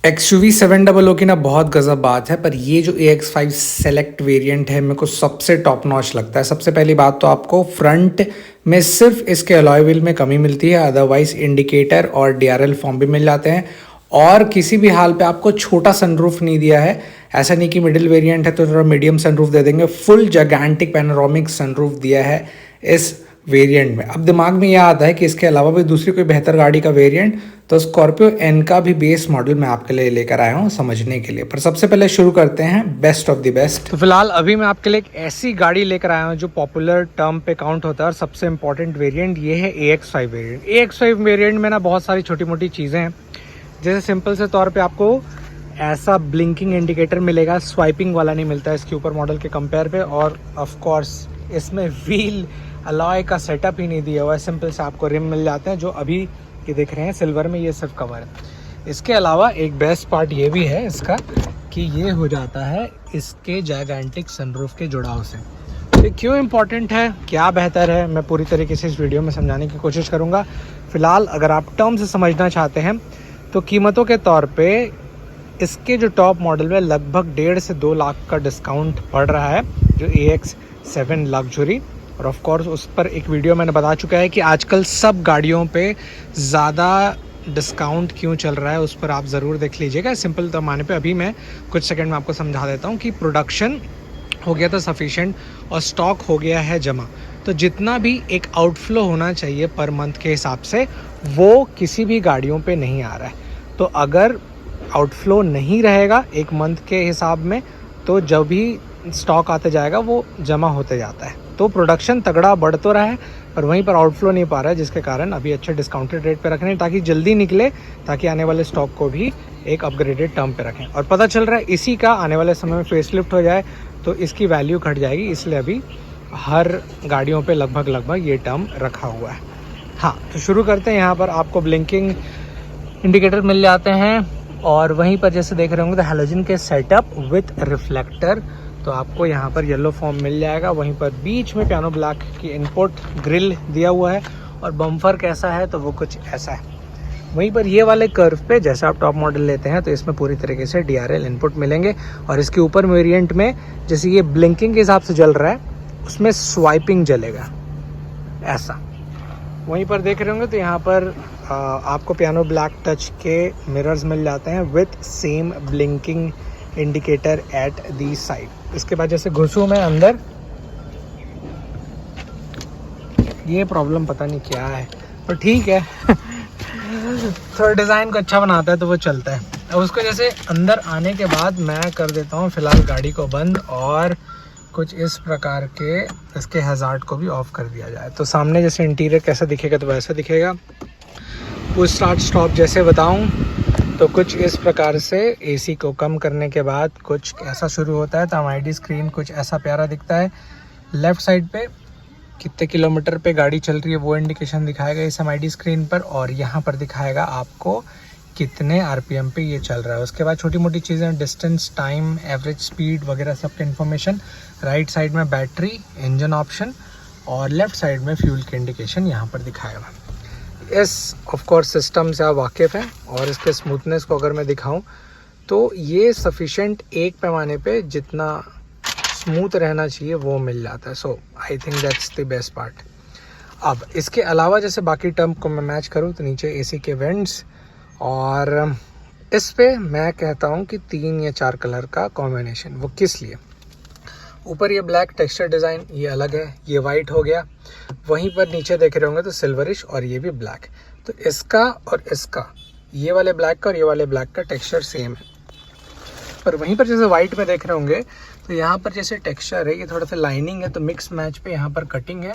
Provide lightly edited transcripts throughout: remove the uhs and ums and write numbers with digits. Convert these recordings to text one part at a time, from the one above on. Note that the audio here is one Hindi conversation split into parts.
XUV 700 की ना बहुत गज़ब बात है, पर ये जो AX5 सेलेक्ट वेरिएंट है मेरे को सबसे टॉप नॉच लगता है। सबसे पहली बात तो आपको फ्रंट में सिर्फ इसके अलॉय व्हील में कमी मिलती है, अदरवाइज इंडिकेटर और DRL फॉर्म भी मिल जाते हैं। और किसी भी हाल पे आपको छोटा सनरूफ नहीं दिया है। ऐसा नहीं कि मिडिल वेरिएंट है तो थोड़ा मीडियम सनरूफ दे देंगे, फुल जैगेंटिक पैनोरामिक सनरूफ दिया है इस वेरिएंट में। अब दिमाग में यह आता है कि इसके अलावा भी दूसरी कोई बेहतर गाड़ी का वेरिएंट, तो स्कॉर्पियो एन का भी बेस मॉडल मैं आपके लिए लेकर आया हूँ समझने के लिए। पर सबसे पहले शुरू करते हैं बेस्ट ऑफ द बेस्ट। तो फिलहाल अभी मैं आपके लिए एक ऐसी गाड़ी लेकर आया हूँ जो पॉपुलर टर्म पे काउंट होता है, और सबसे इंपॉर्टेंट वेरिएंट ये है AX5 वेरिएंट। AX5 वेरिएंट में ना बहुत सारी छोटी मोटी चीज़ें हैं, जैसे सिंपल से तौर पे आपको ऐसा ब्लिंकिंग इंडिकेटर मिलेगा, स्वाइपिंग वाला नहीं मिलता है इसके ऊपर मॉडल के कंपेयर पे। और ऑफ कोर्स इसमें व्हील अलॉय का सेटअप ही नहीं दिया हुआ है, सिंपल से आपको रिम मिल जाते हैं जो अभी ये देख रहे हैं सिल्वर में, ये सिर्फ कवर है। इसके अलावा एक बेस्ट पार्ट ये भी है इसका कि ये हो जाता है इसके जायगेंटिक सनरूफ के जुड़ाव से। ये क्यों इम्पोर्टेंट है, क्या बेहतर है, मैं पूरी तरीके से इस वीडियो में समझाने की कोशिश करूँगा। फिलहाल अगर आप टर्म से समझना चाहते हैं तो कीमतों के तौर पे इसके जो टॉप मॉडल में लगभग 1.5 से 2 लाख का डिस्काउंट पड़ रहा है, जो AX7 लग्जरी। और ऑफ कोर्स उस पर एक वीडियो मैंने बता चुका है कि आजकल सब गाड़ियों पे ज़्यादा डिस्काउंट क्यों चल रहा है, उस पर आप ज़रूर देख लीजिएगा। सिंपल पैमाने पे अभी मैं कुछ सेकंड में आपको समझा देता हूँ कि प्रोडक्शन हो गया था सफिशेंट और स्टॉक हो गया है जमा। तो जितना भी एक आउटफ्लो होना चाहिए पर मंथ के हिसाब से, वो किसी भी गाड़ियों पे नहीं आ रहा है। तो अगर आउटफ्लो नहीं रहेगा एक मंथ के हिसाब में, तो जब भी स्टॉक आते जाएगा वो जमा होते जाता है। तो प्रोडक्शन तगड़ा बढ़ तो रहा है, पर वहीं पर आउटफ्लो नहीं पा रहा है, जिसके कारण अभी अच्छे डिस्काउंटेड रेट पे रख रहे हैं ताकि जल्दी निकले, ताकि आने वाले स्टॉक को भी एक अपग्रेडेड टर्म पे रखें। और पता चल रहा है इसी का आने वाले समय में फेसलिफ्ट हो जाए तो इसकी वैल्यू घट जाएगी, इसलिए अभी हर गाड़ियों पे लगभग ये टर्म रखा हुआ है। हाँ, तो शुरू करते हैं। यहाँ पर आपको ब्लिंकिंग इंडिकेटर मिल जाते हैं, और वहीं पर जैसे देख रहे होंगे तो हैलोजन के सेटअप विथ रिफ्लेक्टर, तो आपको यहाँ पर येलो फॉर्म मिल जाएगा। वहीं पर बीच में पियानो ब्लैक की इनपुट ग्रिल दिया हुआ है, और बम्फर कैसा है तो वो कुछ ऐसा है। वहीं पर ये वाले कर्व पे जैसे आप टॉप मॉडल लेते हैं तो इसमें पूरी तरीके से DRL इनपुट मिलेंगे, और इसके ऊपर वेरिएंट में जैसे ये ब्लिंकिंग के हिसाब से जल रहा है, उसमें स्वाइपिंग जलेगा ऐसा। वहीं पर देख रहे होंगे तो यहाँ पर आपको पियानो ब्लैक टच के मिरर्स मिल जाते हैं with same blinking indicator at the side. इसके बाद जैसे घुसूँ मैं अंदर, ये प्रॉब्लम पता नहीं क्या है, पर ठीक है थोड़ा डिज़ाइन को अच्छा बनाता है तो वो चलता है। अब उसको जैसे अंदर आने के बाद मैं कर देता हूँ फिलहाल गाड़ी को बंद, और कुछ इस प्रकार के इसके हज़ार्ड को भी ऑफ कर दिया जाए। तो सामने जैसे इंटीरियर कैसा दिखेगा तो वैसा दिखेगा। पुश स्टार्ट स्टॉप जैसे बताऊँ तो कुछ इस प्रकार से AC को कम करने के बाद कुछ ऐसा शुरू होता है। तो MID स्क्रीन कुछ ऐसा प्यारा दिखता है। लेफ़्ट साइड पे कितने किलोमीटर पे गाड़ी चल रही है वो इंडिकेशन दिखाएगा इस MID स्क्रीन पर, और यहाँ पर दिखाएगा आपको कितने RPM पे ये चल रहा है। उसके बाद छोटी मोटी चीज़ें, डिस्टेंस, टाइम, एवरेज स्पीड वगैरह सब के इन्फॉर्मेशन। राइट साइड में बैटरी, इंजन ऑप्शन, और लेफ़्ट साइड में फ्यूल की इंडिकेशन यहाँ पर दिखाएगा। इस ऑफ कोर्स सिस्टम से आप वाकिफ़ हैं, और इसके स्मूथनेस को अगर मैं दिखाऊं तो ये सफिशेंट एक पैमाने पे जितना स्मूथ रहना चाहिए वो मिल जाता है। So I think that's the best part. अब इसके अलावा जैसे बाकी टर्म को मैं मैच करूं तो नीचे AC के वेंट्स, और इस पे मैं कहता हूं कि 3 या 4 कलर का कॉम्बिनेशन। वो किस लिए? ऊपर ये ब्लैक टेक्सचर डिज़ाइन ये अलग है, ये वाइट हो गया। वहीं पर नीचे देख रहे होंगे तो सिल्वरिश, और ये भी ब्लैक। तो इसका और इसका, ये वाले ब्लैक का और ये वाले ब्लैक का टेक्सचर सेम है। पर वहीं पर जैसे वाइट में देख रहे होंगे तो यहाँ पर जैसे टेक्सचर है ये थोड़ा सा लाइनिंग है, तो मिक्स मैच पे यहाँ पर कटिंग है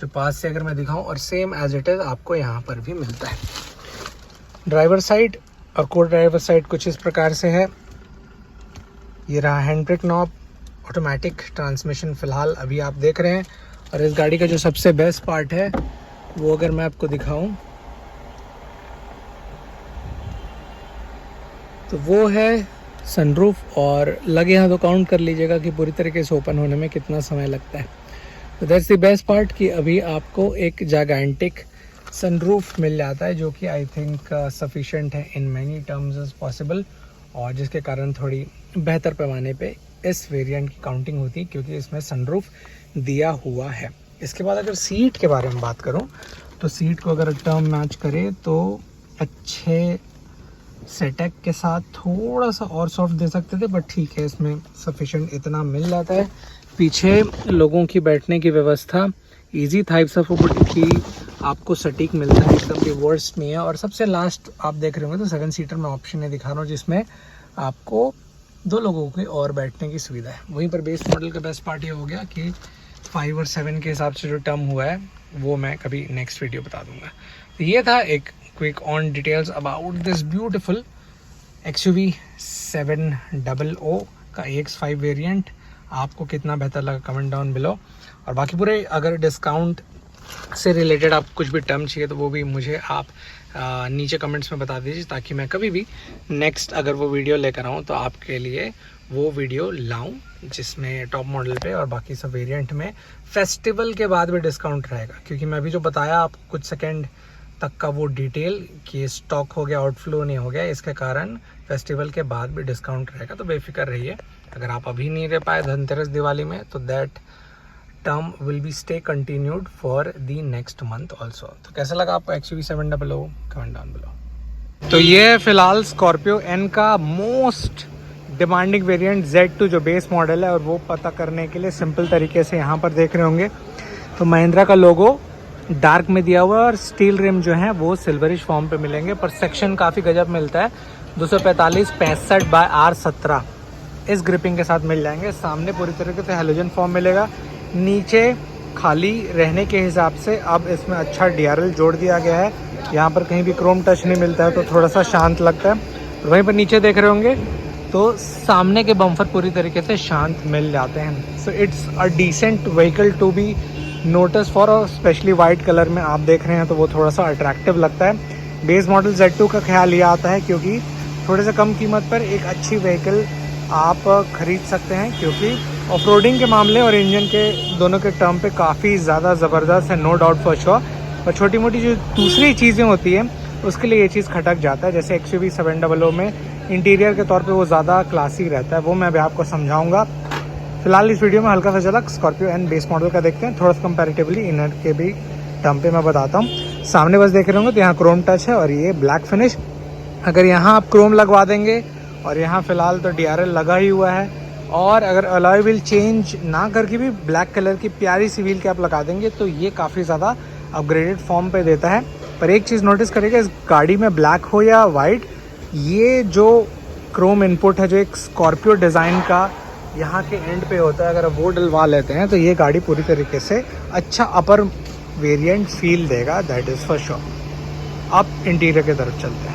जो पास से अगर मैं दिखाऊँ, और सेम एज इट इज़ आपको यहाँ पर भी मिलता है। ड्राइवर साइड और को ड्राइवर साइड कुछ इस प्रकार से है। ये रहा hand brake knob, automatic transmission फ़िलहाल अभी आप देख रहे हैं। और इस गाड़ी का जो सबसे बेस्ट पार्ट है वो अगर मैं आपको दिखाऊं तो वो है सनरूफ, और लगे यहाँ तो काउंट कर लीजिएगा कि पूरी तरीके से ओपन होने में कितना समय लगता है। तो दैट्स द बेस्ट पार्ट कि अभी आपको एक जायगेंटिक सनरूफ मिल जाता है, जो कि आई थिंक सफिशेंट है in many terms is possible, और जिसके कारण थोड़ी बेहतर पैमाने पे इस वेरिएंट की काउंटिंग होती है, क्योंकि इसमें सनरूफ दिया हुआ है। इसके बाद अगर सीट के बारे में बात करूं, तो सीट को अगर टर्म मैच करे तो अच्छे सेटअप के साथ थोड़ा सा और सॉफ्ट दे सकते थे, बट ठीक है, इसमें सफिशेंट इतना मिल जाता है। पीछे लोगों की बैठने की व्यवस्था इजी टाइप सपोर्ट की आपको सटीक मिलता है, एकदम भी वर्स्ट नहीं है। और सबसे लास्ट आप देख रहे होंगे तो 7 सीटर में ऑप्शन है दिखा रहा हूँ, जिसमें आपको 2 लोगों की और बैठने की सुविधा है। वहीं पर बेस मॉडल का बेस्ट पार्ट ये हो गया कि 5 और 7 के हिसाब से जो टर्म हुआ है वो मैं कभी नेक्स्ट वीडियो बता दूंगा। तो ये था एक quick on details about this beautiful XUV 700 का AX5 वेरिएंट। आपको कितना बेहतर लगा कमेंट डाउन बिलो, और बाकी पूरे अगर डिस्काउंट से रिलेटेड आपको कुछ भी टर्म चाहिए तो वो भी मुझे आप नीचे कमेंट्स में बता दीजिए, ताकि मैं कभी भी नेक्स्ट अगर वो वीडियो लेकर आऊँ तो आपके लिए वो वीडियो लाऊं, जिसमें टॉप मॉडल पे और बाकी सब वेरिएंट में फेस्टिवल के बाद भी डिस्काउंट रहेगा। क्योंकि मैं अभी जो बताया आपको कुछ सेकंड तक का वो डिटेल कि स्टॉक हो गया, आउटफ्लो नहीं हो गया, इसके कारण फेस्टिवल के बाद भी डिस्काउंट रहेगा। तो बेफिक्र रहिए, अगर आप अभी नहीं ले पाए धनतेरस दिवाली में, तो that term will be stay continued for the next month also. तो कैसा लगा आपको XUV 700? Comment down below. तो ये फिलहाल स्कॉर्पियो N का मोस्ट डिमांडिंग वेरिएंट Z2 जो बेस मॉडल है, और वो पता करने के लिए सिंपल तरीके से यहाँ पर देख रहे होंगे तो महिंद्रा का लोगो डार्क में दिया हुआ है, और स्टील रिम जो है वो सिल्वरिश फॉर्म पे मिलेंगे, पर सेक्शन काफ़ी गजब मिलता है। 245/65/R17 इस ग्रिपिंग के साथ मिल जाएंगे। सामने पूरी तरीके से हैलोजन फॉर्म मिलेगा, नीचे खाली रहने के हिसाब से अब इसमें अच्छा DRL जोड़ दिया गया है। यहाँ पर कहीं भी क्रोम टच नहीं मिलता है, तो थोड़ा सा शांत लगता है। वहीं पर नीचे देख रहे होंगे तो सामने के बम्फर पूरी तरीके से शांत मिल जाते हैं। So it's a decent vehicle to be notice for, और स्पेशली वाइट कलर में आप देख रहे हैं तो वो थोड़ा सा अट्रैक्टिव लगता है। बेस मॉडल Z2 का ख्याल ये आता है क्योंकि थोड़े से कम कीमत पर एक अच्छी व्हीकल आप खरीद सकते हैं, क्योंकि ऑफ-रोडिंग के मामले और इंजन के दोनों के टर्म पे काफ़ी ज़्यादा ज़बरदस्त है, नो डाउट फॉर श्योर। पर छोटी मोटी जो दूसरी चीज़ें होती हैं उसके लिए ये चीज़ खटक जाता है। जैसे XUV 700 में इंटीरियर के तौर पे वो ज़्यादा क्लासी रहता है, वो मैं भी आपको समझाऊंगा। फिलहाल इस वीडियो में हल्का सा झलक स्कॉर्पियो N बेस मॉडल का देखते हैं, थोड़ा सा कंपैरेटिवली इनर के भी टर्म पे मैं बताता हूँ। सामने बस देख रहे होंगे तो यहाँ क्रोम टच है और ये ब्लैक फिनिश। अगर यहाँ आप क्रोम लगवा देंगे, और यहाँ फ़िलहाल तो DRL लगा ही हुआ है, और अगर अलॉय व्हील चेंज ना करके भी ब्लैक कलर की प्यारी सी व्हील कैप लगा देंगे तो ये काफ़ी ज़्यादा अपग्रेडेड फॉर्म पे देता है। पर एक चीज़ नोटिस करेगा, इस गाड़ी में ब्लैक हो या वाइट, ये जो क्रोम इनपुट है जो एक स्कॉर्पियो डिज़ाइन का यहाँ के एंड पे होता है, अगर वो डलवा लेते हैं तो ये गाड़ी पूरी तरीके से अच्छा अपर वेरिएंट फील देगा, दैट इज़ फॉर श्योर। अब इंटीरियर की तरफ चलते हैं,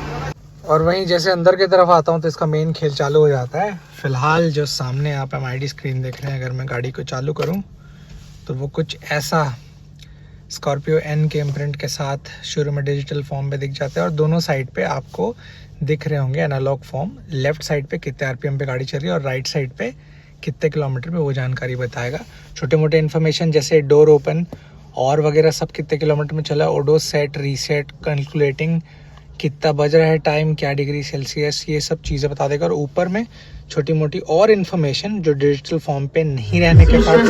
और वहीं जैसे अंदर की तरफ आता हूँ तो इसका मेन खेल चालू हो जाता है। फ़िलहाल जो सामने आप MID स्क्रीन देख रहे हैं, अगर मैं गाड़ी को चालू करूँ तो वो कुछ ऐसा स्कॉर्पियो N के इम्प्रिंट के साथ शुरू में डिजिटल फॉर्म पे दिख जाता है, और दोनों साइड पे आपको दिख रहे होंगे एनालॉग फॉर्म। लेफ्ट साइड पे कितने RPM पे गाड़ी चल रही है और राइट साइड पे कितने किलोमीटर पे, वो जानकारी बताएगा। छोटे मोटे इन्फॉर्मेशन जैसे डोर ओपन और वगैरह सब कितने किलोमीटर में चला, ओडो सेट, रीसेट, कैलकुलेटिंग, कितना बज रहा है टाइम, क्या डिग्री सेल्सियस, ये सब चीज़ें बता देगा। और ऊपर में छोटी मोटी और इन्फॉर्मेशन जो डिजिटल फॉर्म पे नहीं रहने के कारण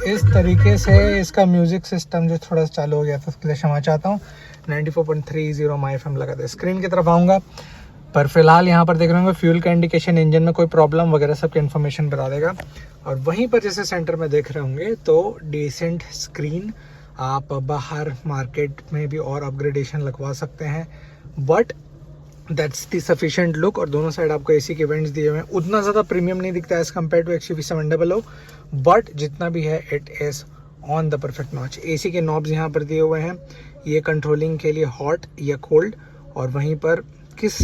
इस तरीके से इसका म्यूजिक सिस्टम जो थोड़ा सा चालू हो गया था उसके लिए क्षमा चाहता हूँ। 94.30 माई FM लगा था। स्क्रीन की तरफ आऊँगा, पर फिलहाल यहाँ पर देख रहे होंगे फ्यूल का इंडिकेशन, इंजन में कोई प्रॉब्लम वगैरह सब की इन्फॉर्मेशन बता देगा। और वहीं पर जैसे सेंटर में देख रहे होंगे तो डिसेंट स्क्रीन, आप बाहर मार्केट में भी और अपग्रेडेशन लगवा सकते हैं, but that's the sufficient look. और दोनों साइड आपको AC के वेंट्स दिए हुए हैं, उतना ज़्यादा प्रीमियम नहीं दिखता है as compare to XUV 700, but जितना भी है it is on the perfect notch. AC के नॉब्स यहाँ पर दिए हुए हैं, ये कंट्रोलिंग के लिए हॉट या कोल्ड, और वहीं पर किस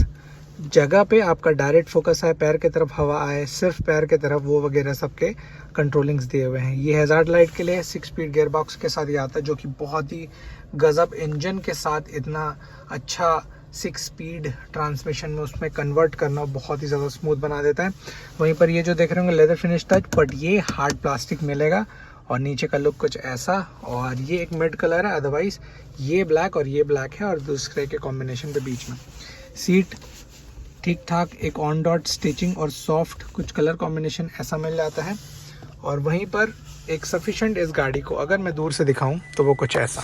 जगह पे आपका डायरेक्ट फोकस है, पैर की तरफ हवा आए, सिर्फ पैर की तरफ, वो वगैरह सबके कंट्रोलिंग्स दिए हुए हैं। ये हैजार्ड लाइट के लिए 6 स्पीड गियर बॉक्स के साथ ये आता है, जो कि बहुत ही गजब इंजन के साथ इतना अच्छा 6 स्पीड ट्रांसमिशन में उसमें कन्वर्ट करना बहुत ही ज़्यादा स्मूथ बना देता है। वहीं पर ये जो देख रहे होंगे लेदर फिनिश टच, बट ये हार्ड प्लास्टिक मिलेगा और नीचे का लुक कुछ ऐसा। और ये एक मिड कलर है, अदरवाइज ये ब्लैक और ये ब्लैक है और दूसरे के कॉम्बिनेशन के बीच में। सीट ठीक ठाक, एक ऑन डॉट स्टिचिंग और सॉफ्ट कुछ कलर कॉम्बिनेशन ऐसा मिल जाता है। और वहीं पर एक सफिशेंट इस गाड़ी को अगर मैं दूर से दिखाऊं तो वो कुछ ऐसा।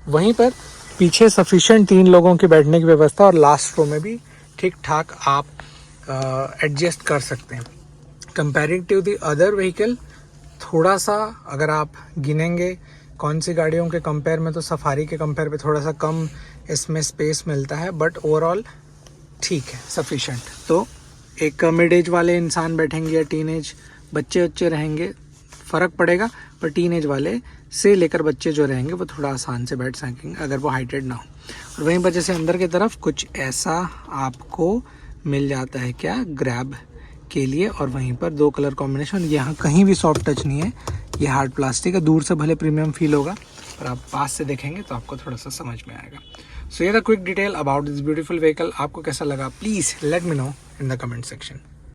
वहीं पर पीछे सफिशेंट 3 लोगों की बैठने की व्यवस्था और लास्ट रो में भी ठीक ठाक आप एडजस्ट कर सकते हैं। कंपेरेटिव द अदर व्हीकल थोड़ा सा अगर आप गिनेंगे कौन सी गाड़ियों के कंपेयर में, तो सफारी के कंपेयर पे थोड़ा सा कम इसमें स्पेस मिलता है, बट ओवरऑल ठीक है, सफिशेंट। तो एक मिड एज वाले इंसान बैठेंगे या टीन एज बच्चे रहेंगे फ़र्क पड़ेगा, पर टीन एज वाले से लेकर बच्चे जो रहेंगे वो थोड़ा आसान से बैठ सकेंगे अगर वो हाइटेड ना हो। और वहीं पर जैसे अंदर की तरफ कुछ ऐसा आपको मिल जाता है क्या, ग्रैब के लिए। और वहीं पर 2 कलर कॉम्बिनेशन, यहाँ कहीं भी सॉफ्ट टच नहीं है, ये हार्ड प्लास्टिक है। दूर से भले प्रीमियम फील होगा पर आप पास से देखेंगे तो आपको थोड़ा सा समझ में आएगा। सो ये the quick detail about this beautiful vehicle. आपको कैसा लगा please let me know in the comment section.